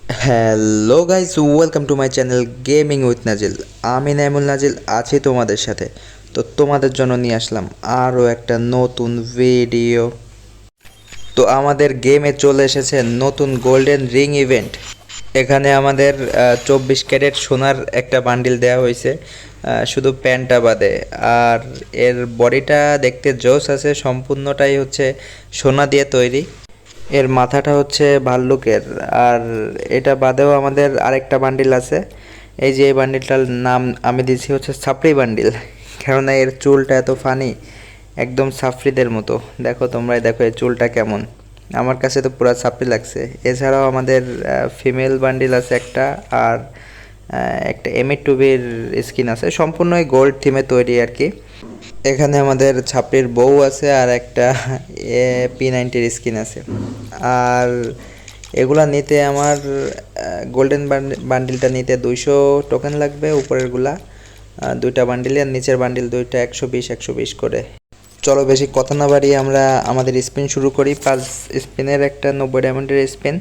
Hello guys, welcome to my channel gaming with নাজিল। আমি নাইমুল নাজিল আছি তোমাদের সাথে। তো তোমাদের জন্য নিয়ে আসলাম আরও একটা নতুন ভিডিও। তো আমাদের গেমে চলে এসেছে নতুন গোল্ডেন রিং ইভেন্ট। এখানে আমাদের 24 ক্যারেট সোনার একটা বান্ডিল দেওয়া হয়েছে, শুধু প্যান্টটা বাদে। আর এর বডিটা দেখতে জোস আছে, সম্পূর্ণটাই হচ্ছে সোনা দিয়ে তৈরি। এর মাথাটা হচ্ছে ভাল্লুকের। আর এটা বাদেও আমাদের আরেকটা বান্ডিল আছে। এই যে এই বান্ডিলটার নাম আমি দিয়েছি হচ্ছে সাপড়ি বান্ডিল, কেননা এর চুলটা এত ফানি, একদম সাফরিদের মতো। দেখো তোমরাই দেখো এই চুলটা কেমন, আমার কাছে তো পুরো সাপড়ি লাগছে। এছাড়াও আমাদের ফিমেল বান্ডিল আছে একটা, আর একটা M82 স্কিন আছে, সম্পূর্ণই গোল্ড থিমে তৈরি আর কি। এখানে আমাদের ছাপড়ির বউ আছে আর একটা P90 স্কিন আছে। আর এগুলা নিতে আমার গোল্ডেন বান্ডিলটা নিতে 200 টোকেন লাগবে, উপরেরগুলা দুইটা বান্ডিলে, আর নিচের বান্ডিল দুইটা 120 করে। চলো বেশি কথা না বাড়িয়ে আমরা আমাদের স্পিন শুরু করি। 5 স্পিনের একটা 90 ডায়মন্ডের স্পিন।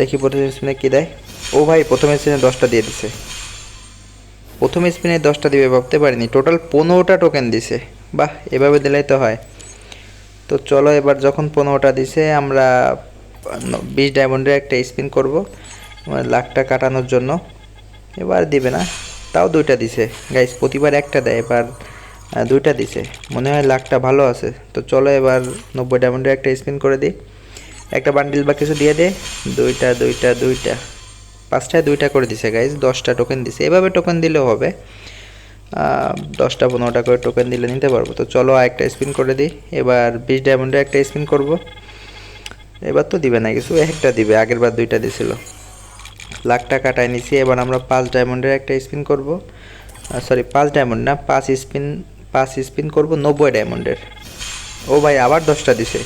দেখি প্রথম স্পিনে কী দেয়। ও ভাই, প্রথম স্পিনে 10টা দিয়ে দিছে। প্রথম স্পিনে 10টা দিবে ভাবতে পারিনি, টোটাল 15টা টোকেন দিছে। বাহ, এভাবে দিলেই তো হয়। তো চলো এবার যখন 15টা দিছে, আমরা 20 ডায়মন্ডের একটা স্পিন করব লাখটা কাটানোর জন্য। এবার দিবে না, তাও দুইটা দিছে গাইস, প্রতিবার একটা দেয়, এবার দুইটা দিছে, মনে হয় লাখটা ভালো আছে। তো চলো এবার 90 ডায়মন্ডের একটা স্পিন করে দিই, একটা বান্ডিল বা কিছু দিয়ে দে। দুইটা দুইটা দুইটা, 5টায় 2টা করে দিছে গাইস, 10টা টোকেন দিছে। এভাবে টোকেন দিলেও হবে, 10টা 15টা করে টোকেন দিলে নিতে পারবো। তো চলো একটা স্পিন করে দিই, এবার 20 ডায়মন্ডের একটা স্পিন করব। এবার তো দিবে না কিছু, একটা দিবে, আগের বার 2টা দিছিল। লাখটা কাটায় নিছি। এবার আমরা 5 ডায়মন্ডের একটা স্পিন করব, সরি 5 ডায়মন্ড না, 5 স্পিন করব 90 ডায়মন্ডের। ও ভাই, আবার 10টা দিছে।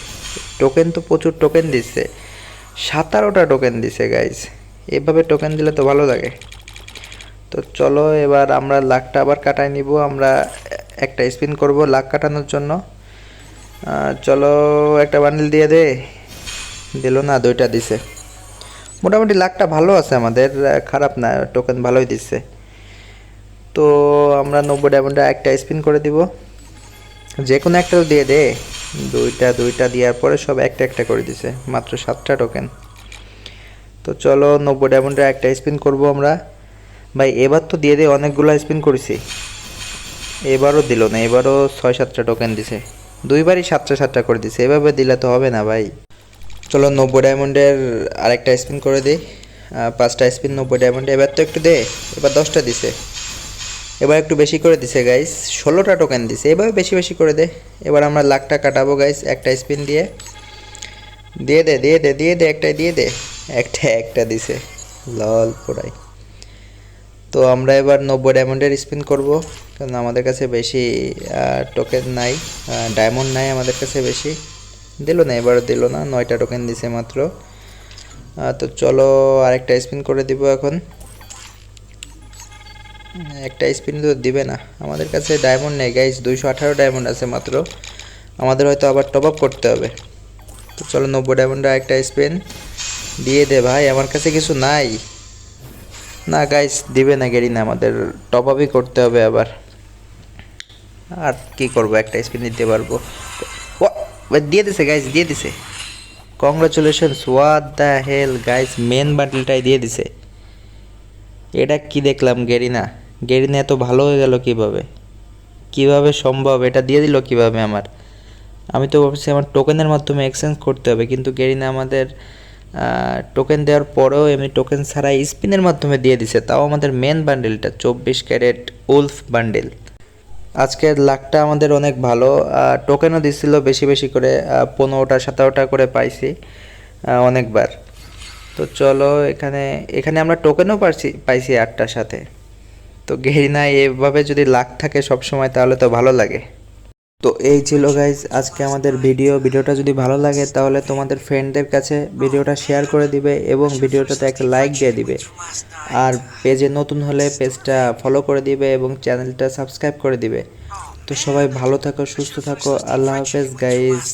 টোকেন তো প্রচুর টোকেন দিচ্ছে, 17টা টোকেন দিছে গাইজ। এভাবে টোকেন দিলে তো ভালো লাগে। তো চলো এবার আমরা লাখটা আবার কাটায় নিব। আমরা একটা স্পিন করব লাখ কাটানোর জন্য। চলো একটা বান্ডিল দিয়ে দে। দিল না, 2টা দিছে। মোটামুটি লাখটা ভালো আছে আমাদের, খারাপ না, টোকেন ভালোই দিচ্ছে। তো আমরা 90 ডায়মন্ডে একটা স্পিন করে দিব, যে কোনো একটা দিয়ে দে। দুইটা দুইটা দেওয়ার পরে সব একটা একটা করে দিছে, মাত্র 7টা টোকেন। তো চলো 90 ডায়মন্ডে একটা স্পিন করব আমরা। ভাই এবার তো দিয়ে দে, অনেকগুলো স্পিন করেছি, এবারও দিল না, এবারও 6-7টা টোকেন দিছে, দুইবারই 7টা করে দিছে। এভাবে দিলে তো হবে না ভাই। চলো 90 ডায়মন্ডের আরেকটা স্পিন করে দিই, 5টা স্পিন 90 ডায়মন্ডে। এবার তো একটু দে, এবার 10টা দিছে, এবার একটু বেশি করে দিছে গাইস, 16টা টোকেন দিছে। এভাবে বেশি বেশি করে দে। এবার আমরা লাখটা কাটাবো গাইস একটা স্পিন দিয়ে। দিয়ে দে দিয়ে দে দিয়ে দে, একটাই দিয়ে দে। একটা দিছে, লল পোড়াই। তো আমরা এবার 90 ডায়মন্ডের স্পিন করব, কারণ আমাদের কাছে বেশি টোকেন নাই, ডায়মন্ড নাই আমাদের কাছে বেশি। দিল না, এবারও দিল না, 9টা টোকেন দিছে মাত্র। তো চলো আরেকটা স্পিন করে দিব এখন। একটা স্পিন তো দিবে না, আমাদের কাছে ডায়মন্ড নেই গাইস, 218 ডায়মন্ড আছে মাত্র, আমাদের হয়তো আবার টপ আপ করতে হবে। তো চলো 90 ডায়মন্ডে একটা স্পিন দিয়ে দে ভাই, আমার কাছে কিছু নাই। না গাইস, দিবে না গেরি না, আমাদের টপ আপই করতে হবে আবার। আর কি করব, একটা স্পিন দিতে পারবো। দিয়ে দিছে গাইস, দিয়ে দিছে, congratulations. What the hell guys, main বান্ডেলটাই দিয়ে দিছে। এটা কি দেখলাম, গেরিনা গেরিনা এত ভালো হয়ে গেল কিভাবে, কিভাবে সম্ভব, এটা দিয়ে দিল কিভাবে আমার। আমি তো ভাবছি আমার টোকেনের মাধ্যমে এক্সচেঞ্জ করতে হবে, কিন্তু গেরিনা আমাদের টোকেন দেওয়ার পরেও এমনি টোকেন ছাড়াই স্পিনের মাধ্যমে দিয়ে দিছে, তাও আমাদের মেন বান্ডেলটা 24 ক্যারেট উলফ বান্ডেল। আজকের লাখটা আমাদের অনেক ভালো, টোকেনও দিচ্ছিল বেশি বেশি করে, 15টা 17টা করে পাইছি অনেকবার। তো চলো এখানে এখানে আমরা টোকেনও পাইছি 8টার সাথে। তো গেরিনা এভাবে যদি লাখ থাকে সব সময়, তাহলে তো ভালো লাগে। তো এই ছিল গাইজ আজকে আমাদের ভিডিওটা যদি ভালো লাগে তাহলে তোমাদের ফ্রেন্ডদের কাছে ভিডিওটা শেয়ার করে দিবে এবং ভিডিওটাতে একটা লাইক দিয়ে দিবে। আর পেজে নতুন হলে পেজটা ফলো করে দিবে এবং চ্যানেলটা সাবস্ক্রাইব করে দিবে। তো সবাই ভালো থাকো, সুস্থ থাকো, আল্লাহ হাফেজ গাইজ।